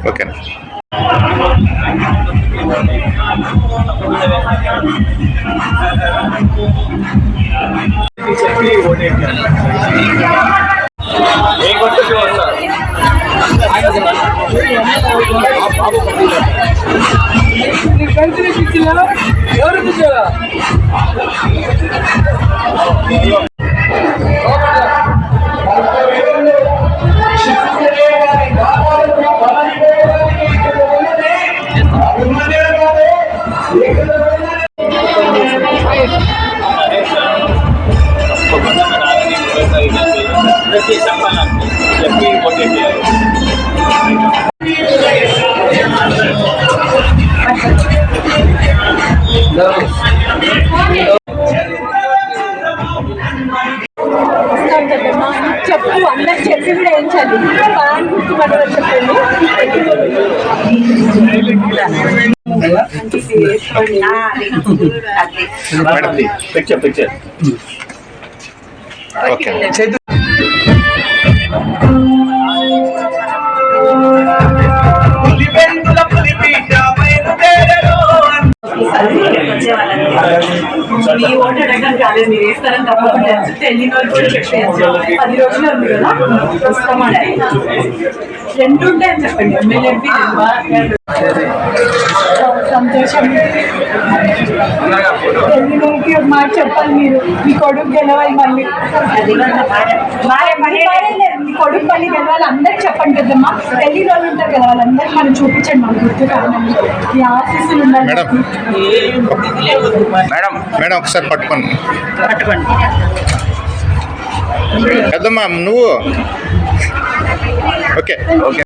ఓకేనా? చెప్పు అందరు చెప్పి కూడా ఏం చదివి బాగా గుర్తుపడవని చెప్పండి. ఓకే. మీ ఓటు అడగడం కాలేదు, మీరు వేస్తారని తప్పకుండా తెలియని వాళ్ళు కూడా చెప్పేసి 10 రోజులు ఉంది కదా వస్తామని రెండు ఉంటాయని చెప్పండి. ఎమ్మెల్యే సంతోషం. తెలియనికి ఒక మాట చెప్పాలి, మీరు మీ కొడుకు గెలవాలి మళ్ళీ. మీ కొడుకు మళ్ళీ గెలవాలి అందరికి చెప్పండి కదమ్మా. తెలియని వాళ్ళు ఉంటారు కదా, వాళ్ళందరికీ మనం చూపించండి మన గుర్తు కావాలని. మీ ఆశీస్సులు ఉండాలి. మేడం మేడం ఒకసారి పట్టుకోండి పెద్దమ్మా నువ్వు. Okay okay.